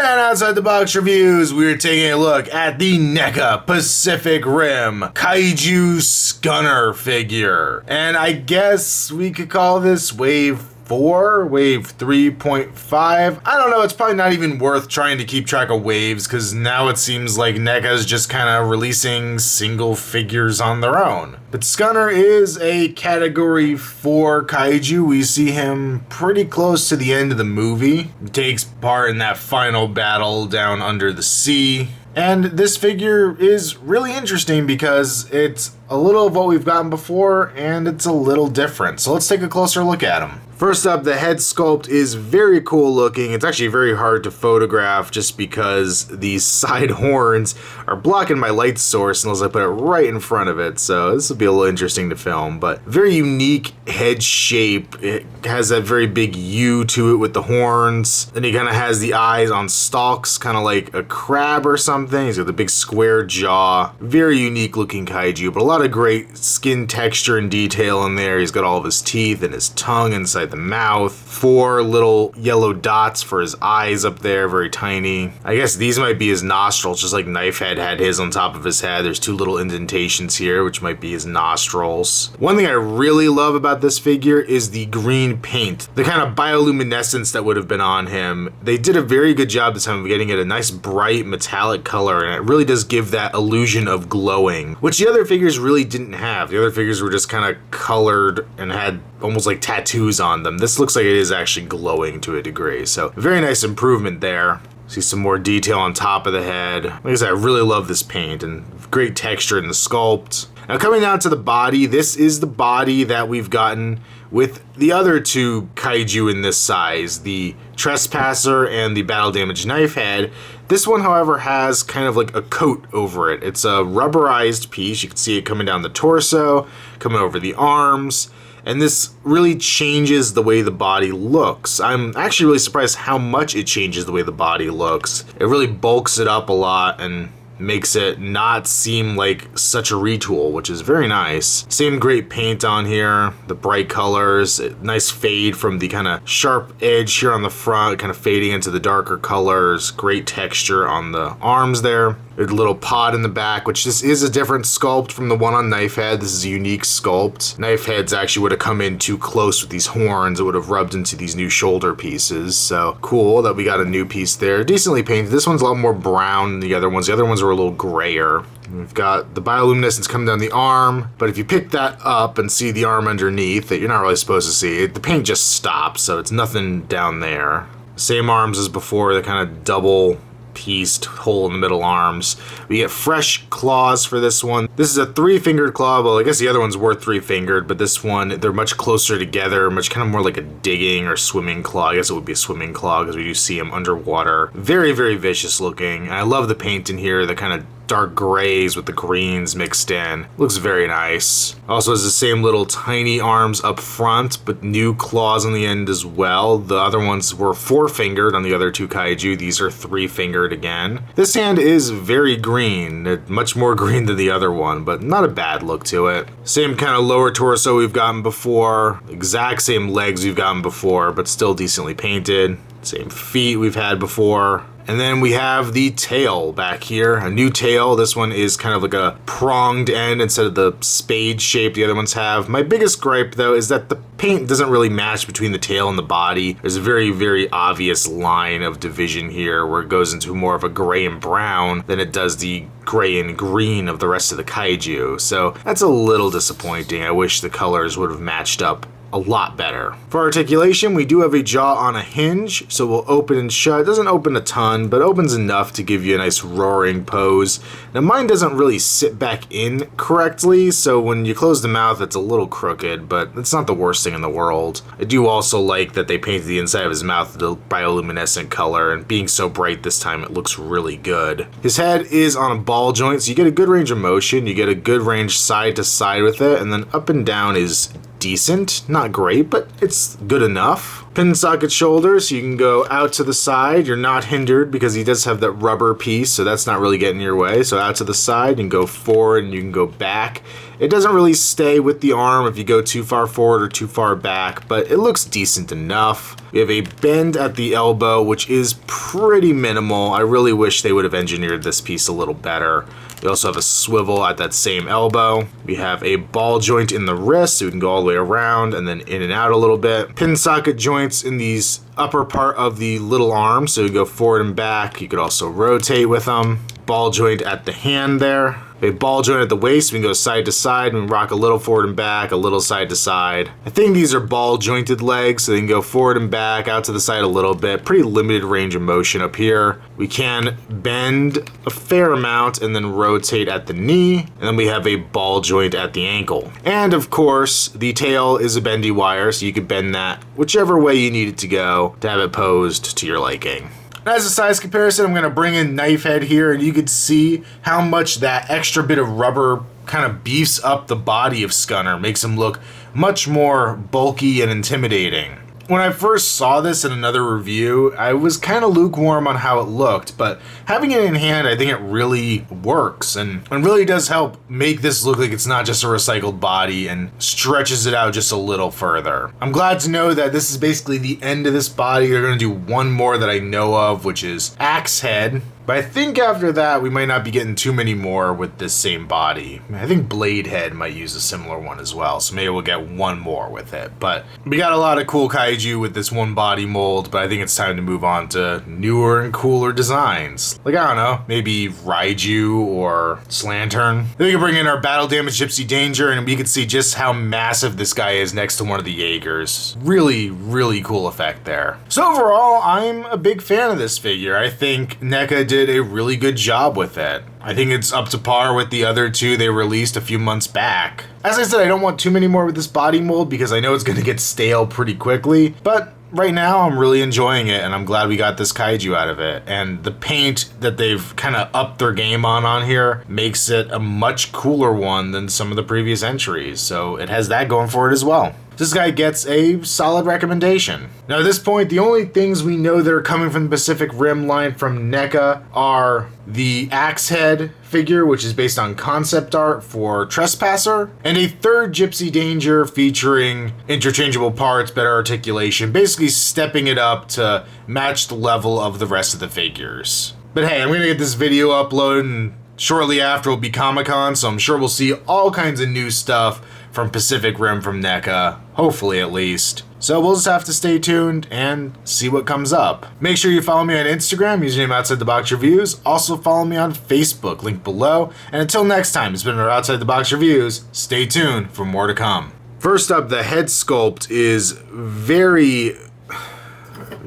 And outside the box reviews, we're taking a look at the NECA Pacific Rim Kaiju Scunner figure. And I guess we could call this Wave 4, Wave 3.5. I don't know, it's probably not even worth trying to keep track of waves, because now it seems like NECA's just kind of releasing single figures on their own. But Scunner is a Category 4 Kaiju. We see him pretty close to the end of the movie. He takes part in that final battle down under the sea. And this figure is really interesting because it's a little of what we've gotten before, and it's a little different. So let's take a closer look at him. First up, the head sculpt is very cool looking. It's actually very hard to photograph just because these side horns are blocking my light source unless I put it right in front of it. So this will be a little interesting to film, but very unique head shape. It has that very big U to it with the horns. Then he kind of has the eyes on stalks, kind of like a crab or something. He's got the big square jaw. Very unique looking kaiju, but a lot of great skin texture and detail in there. He's got all of his teeth and his tongue inside the mouth. 4 little yellow dots for his eyes up there, very tiny. I guess these might be his nostrils, just like Knifehead had his on top of his head. There's 2 little indentations here, which might be his nostrils. One thing I really love about this figure is the green paint. The kind of bioluminescence that would have been on him. They did a very good job this time of getting it a nice bright metallic color, and it really does give that illusion of glowing, which the other figures really didn't have. The other figures were just kind of colored and had almost like tattoos on them. This looks like it is actually glowing to a degree, so very nice improvement there. See some more detail on top of the head. Like I said, I really love this paint and great texture in the sculpt. Now coming down to the body, this is the body that we've gotten with the other 2 kaiju in this size, the Trespasser and the battle damaged Knifehead. This one, however, has kind of like a coat over it. It's a rubberized piece. You can see it coming down the torso, coming over the arms. And this really changes the way the body looks. I'm actually really surprised how much it changes the way the body looks. It really bulks it up a lot and makes it not seem like such a retool, which is very nice. Same great paint on here, the bright colors, nice fade from the kind of sharp edge here on the front, kind of fading into the darker colors, great texture on the arms there. There's a little pod in the back, which this is a different sculpt from the one on Knifehead. This is a unique sculpt. Knifehead's actually would have come in too close with these horns. It would have rubbed into these new shoulder pieces. So cool that we got a new piece there. Decently painted. This one's a lot more brown than the other ones. The other ones were a little grayer. We've got the bioluminescence coming down the arm, but if you pick that up and see the arm underneath that you're not really supposed to see, the paint just stops, so it's nothing down there. Same arms as before, the kind of double pieced hole in the middle arms. We get fresh claws for this one. This is a 3-fingered claw. Well, I guess the other ones were 3-fingered, but this one, they're much closer together, much kind of more like a digging or swimming claw. I guess it would be a swimming claw because we do see them underwater. Very, very vicious looking. And I love the paint in here, the kind of dark grays with the greens mixed in. Looks very nice. Also has the same little tiny arms up front, but new claws on the end as well. The other ones were 4-fingered on the other 2 kaiju. These are 3-fingered again. This hand is very green, much more green than the other one, but not a bad look to it. Same kind of lower torso we've gotten before, exact same legs we've gotten before, but still decently painted. Same feet we've had before. And then we have the tail back here, a new tail. This one is kind of like a pronged end instead of the spade shape the other ones have. My biggest gripe though is that the paint doesn't really match between the tail and the body. There's a very, very obvious line of division here where it goes into more of a gray and brown than it does the gray and green of the rest of the kaiju. So that's a little disappointing. I wish the colors would have matched up a lot better. For articulation, we do have a jaw on a hinge, so we'll open and shut. It doesn't open a ton, but opens enough to give you a nice roaring pose. Now mine doesn't really sit back in correctly, so when you close the mouth it's a little crooked, but it's not the worst thing in the world. I do also like that they painted the inside of his mouth the bioluminescent color, and being so bright this time it looks really good. His head is on a ball joint, so you get a good range of motion, you get a good range side to side with it, and then up and down is decent, not great, but it's good enough. Pin socket shoulders, so you can go out to the side. You're not hindered because he does have that rubber piece, so that's not really getting in your way. So out to the side, you can go forward and you can go back. It doesn't really stay with the arm if you go too far forward or too far back, but it looks decent enough. We have a bend at the elbow, which is pretty minimal. I really wish they would have engineered this piece a little better. We also have a swivel at that same elbow. We have a ball joint in the wrist, so we can go all the way around and then in and out a little bit. Pin socket joints in these upper part of the little arm, so you go forward and back. You could also rotate with them. Ball joint at the hand there. A ball joint at the waist, we can go side to side and rock a little forward and back, a little side to side. I think these are ball jointed legs, so they can go forward and back, out to the side a little bit. Pretty limited range of motion up here. We can bend a fair amount and then rotate at the knee, and then we have a ball joint at the ankle. And of course, the tail is a bendy wire, so you can bend that whichever way you need it to go to have it posed to your liking. As a size comparison, I'm going to bring in knife head here, and you can see how much that extra bit of rubber kind of beefs up the body of Scunner, makes him look much more bulky and intimidating. When I first saw this in another review, I was kind of lukewarm on how it looked, but having it in hand, I think it really works and really does help make this look like it's not just a recycled body and stretches it out just a little further. I'm glad to know that this is basically the end of this body. They're going to do one more that I know of, which is Axe Head. But I think after that, we might not be getting too many more with this same body. I think Blade Head might use a similar one as well, so maybe we'll get one more with it. But we got a lot of cool kaiju with this one body mold, but I think it's time to move on to newer and cooler designs. Like, I don't know, maybe Raiju or Slantern. Then we can bring in our Battle Damage Gypsy Danger, and we can see just how massive this guy is next to one of the Jaegers. Really, really cool effect there. So overall, I'm a big fan of this figure. I think NECA did a really good job with it. I think it's up to par with the other two they released a few months back. As I said, I don't want too many more with this body mold because I know it's going to get stale pretty quickly, but right now I'm really enjoying it and I'm glad we got this kaiju out of it. And the paint that they've kind of upped their game on here makes it a much cooler one than some of the previous entries, so it has that going for it as well. This guy gets a solid recommendation. Now at this point, the only things we know that are coming from the Pacific Rim line from NECA are the Axe Head figure, which is based on concept art for Trespasser, and a third Gypsy Danger featuring interchangeable parts, better articulation, basically stepping it up to match the level of the rest of the figures. But hey, I'm gonna get this video uploaded and shortly after will be Comic-Con, so I'm sure we'll see all kinds of new stuff from Pacific Rim from NECA, hopefully at least. So we'll just have to stay tuned and see what comes up. Make sure you follow me on Instagram, username Outside the Box Reviews. Also follow me on Facebook, link below. And until next time, it's been our Outside the Box Reviews. Stay tuned for more to come. First up, the head sculpt is very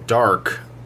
dark.